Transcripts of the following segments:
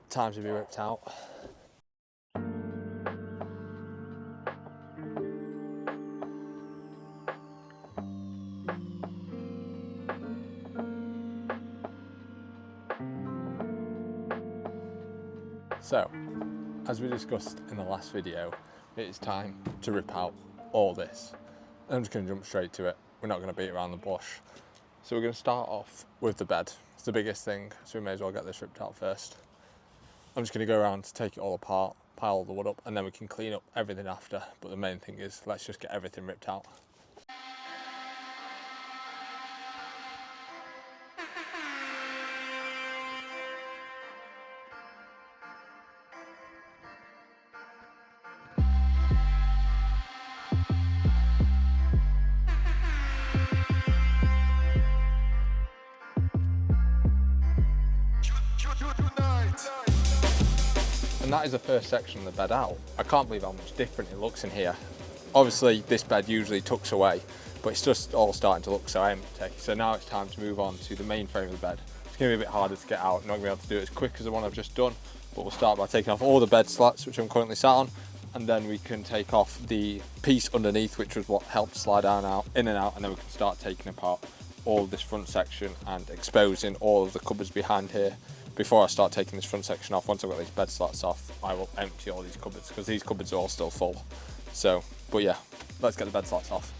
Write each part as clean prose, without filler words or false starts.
time to be ripped out. So, as we discussed in the last video, it is time to rip out all this. I'm just going to jump straight to it. We're not going to beat around the bush. So we're going to start off with the bed. It's the biggest thing, so we may as well get this ripped out first. I'm just going to go around to take it all apart, pile all the wood up, and then we can clean up everything after. But the main thing is, let's just get everything ripped out. And that is the first section of the bed out. I can't believe how much different it looks in here. Obviously this bed usually tucks away, but it's just all starting to look so empty. So now it's time to move on to the main frame of the bed. It's going to be a bit harder to get out. I'm not going to be able to do it as quick as the one I've just done, but we'll start by taking off all the bed slats, which I'm currently sat on, and then we can take off the piece underneath, which was what helped slide down in and out, and then we can start taking apart all of this front section and exposing all of the cupboards behind here. Before I start taking this front section off, once I've got these bed slats off, I will empty all these cupboards because these cupboards are all still full. So, but yeah, let's get the bed slats off.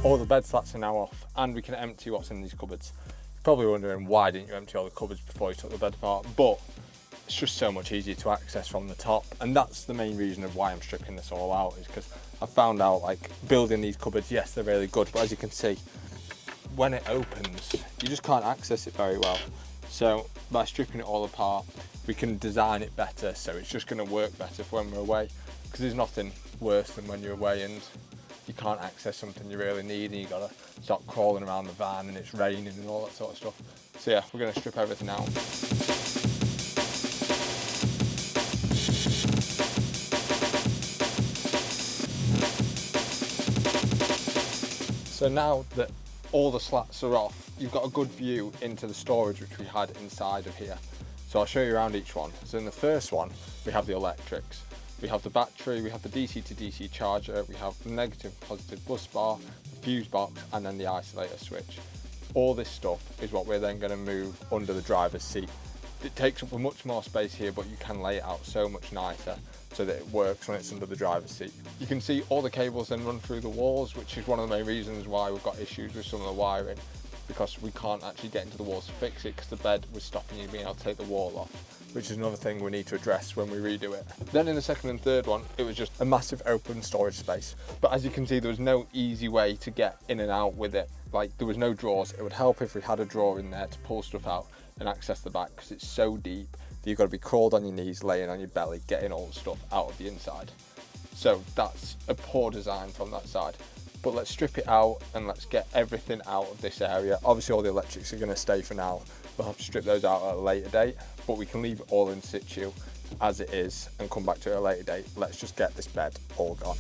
All the bed slats are now off and we can empty what's in these cupboards. You're probably wondering, why didn't you empty all the cupboards before you took the bed apart? But it's just so much easier to access from the top, and that's the main reason of why I'm stripping this all out, is because I found out, like, building these cupboards, yes, they're really good, but as you can see, when it opens, you just can't access it very well. So by stripping it all apart, we can design it better, so it's just going to work better for when we're away, because there's nothing worse than when you're away and you can't access something you really need and you got to start crawling around the van and it's raining and all that sort of stuff. So yeah, we're going to strip everything out. So now that all the slats are off, you've got a good view into the storage which we had inside of here. So I'll show you around each one. So in the first one, we have the electrics. We have the battery, we have the DC to DC charger, we have the negative and positive bus bar, the fuse box, and then the isolator switch. All this stuff is what we're then going to move under the driver's seat. It takes up much more space here, but you can lay it out so much nicer so that it works when it's under the driver's seat. You can see all the cables then run through the walls, which is one of the main reasons why we've got issues with some of the wiring, because we can't actually get into the walls to fix it because the bed was stopping you being able to take the wall off, which is another thing we need to address when we redo it. Then in the second and third one, it was just a massive open storage space. But as you can see, there was no easy way to get in and out with it. Like, there was no drawers. It would help if we had a drawer in there to pull stuff out and access the back, because it's so deep that you've got to be crawled on your knees, laying on your belly, getting all the stuff out of the inside. So that's a poor design from that side. But let's strip it out and let's get everything out of this area. Obviously all the electrics are going to stay for now. We'll have to strip those out at a later date, but we can leave it all in situ as it is and come back to it at a later date. Let's just get this bed all gone.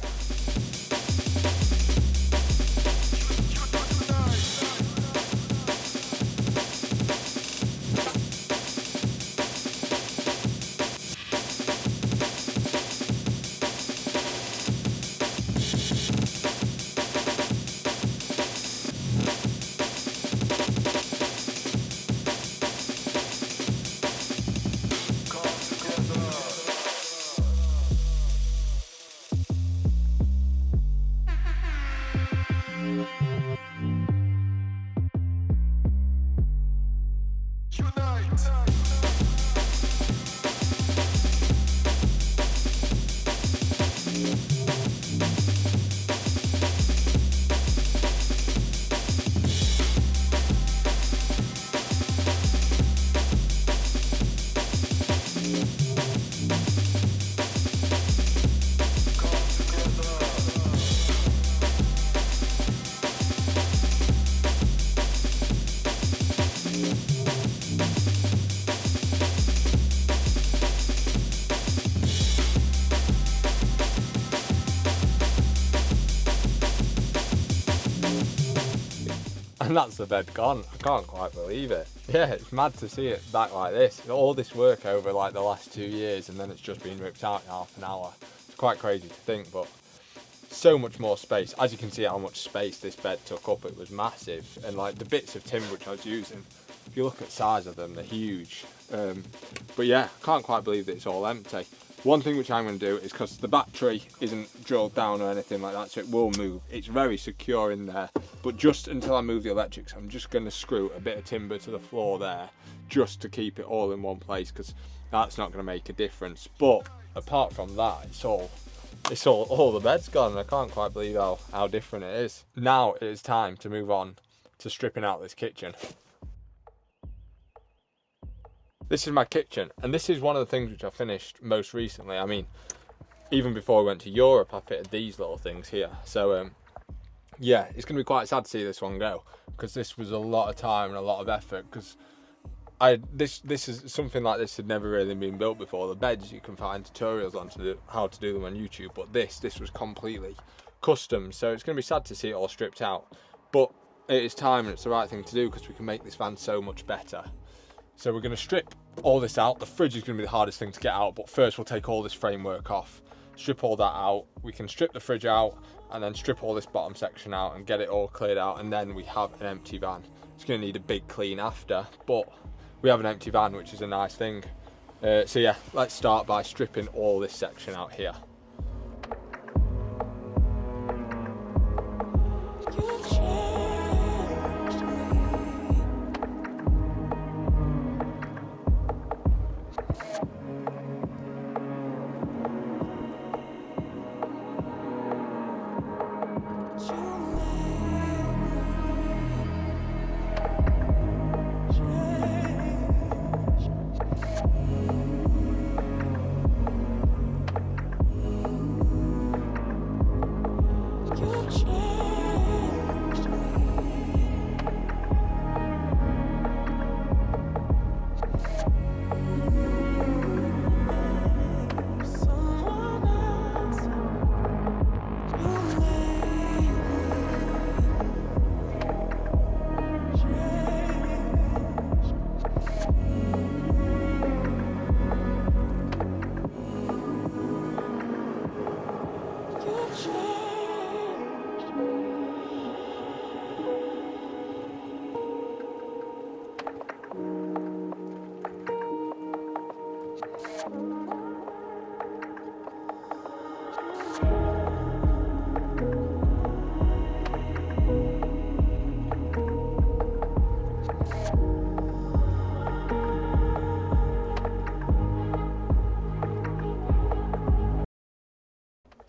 And that's the bed gone. I can't quite believe it. Yeah, it's mad to see it back like this. All this work over like the last 2 years, and then it's just been ripped out in half an hour. It's quite crazy to think, but so much more space. As you can see how much space this bed took up, it was massive. And like the bits of timber which I was using, if you look at the size of them, they're huge. But yeah, I can't quite believe that it's all empty. One thing which I'm going to do is, because the battery isn't drilled down or anything like that, so it will move. It's very secure in there, but just until I move the electrics, I'm just going to screw a bit of timber to the floor there, just to keep it all in one place, because that's not going to make a difference. But apart from that, it's all the bed's gone, and I can't quite believe how different it is. Now it is time to move on to stripping out this kitchen. This is my kitchen, and this is one of the things which I finished most recently. I mean, even before I went to Europe, I fitted these little things here. So yeah, it's going to be quite sad to see this one go, because this was a lot of time and a lot of effort, because this is something like this had never really been built before. The beds, you can find tutorials on how to do them on YouTube, but this was completely custom, so it's going to be sad to see it all stripped out. But it is time, and it's the right thing to do, because we can make this van so much better. So we're going to strip all this out. The fridge is going to be the hardest thing to get out, but first we'll take all this framework off, strip all that out. We can strip the fridge out and then strip all this bottom section out and get it all cleared out, and then we have an empty van. It's going to need a big clean after, but we have an empty van, which is a nice thing. So yeah, let's start by stripping all this section out here.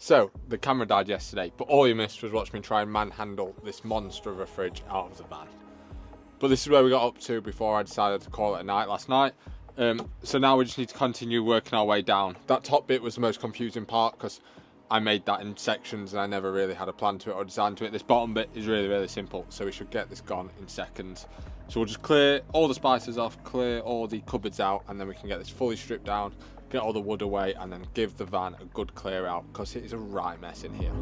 So, the camera died yesterday, but all you missed was watching me try and manhandle this monster of a fridge out of the van. But this is where we got up to before I decided to call it a night last night. So now we just need to continue working our way down. That top bit was the most confusing part, because I made that in sections and I never really had a plan to it or design to it. This bottom bit is really, really simple, so we should get this gone in seconds. So we'll just clear all the spices off, clear all the cupboards out, and then we can get this fully stripped down, get all the wood away, and then give the van a good clear out, because it is a right mess in here.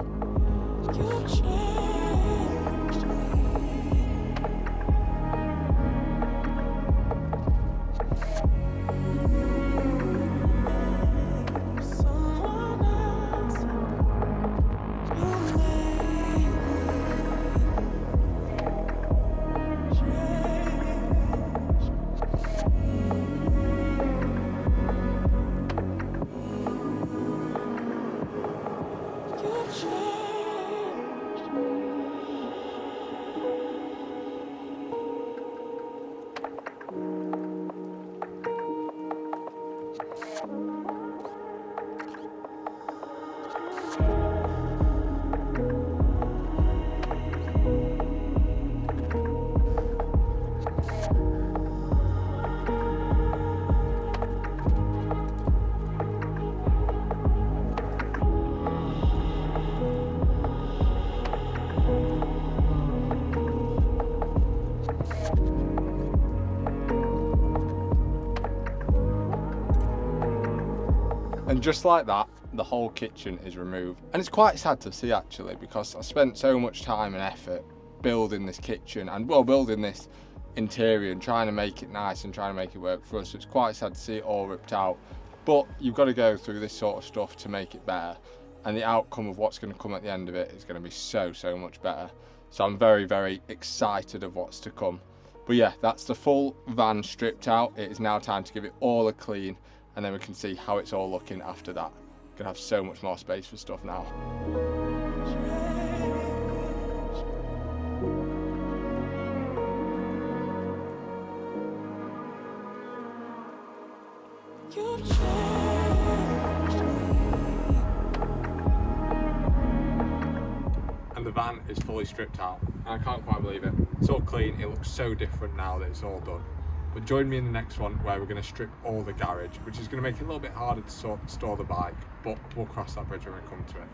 And just like that, the whole kitchen is removed. And it's quite sad to see, actually, because I spent so much time and effort building this kitchen and building this interior and trying to make it nice and trying to make it work for us. So it's quite sad to see it all ripped out, but you've got to go through this sort of stuff to make it better, and the outcome of what's going to come at the end of it is going to be so much better. So I'm very excited of what's to come. But yeah, that's the full van stripped out. It is now time to give it all a clean, and then we can see how it's all looking after that. Gonna have so much more space for stuff now. And the van is fully stripped out, and I can't quite believe it. It's all clean, it looks so different now that it's all done. But join me in the next one where we're going to strip all the garage, which is going to make it a little bit harder to store the bike, but we'll cross that bridge when we come to it.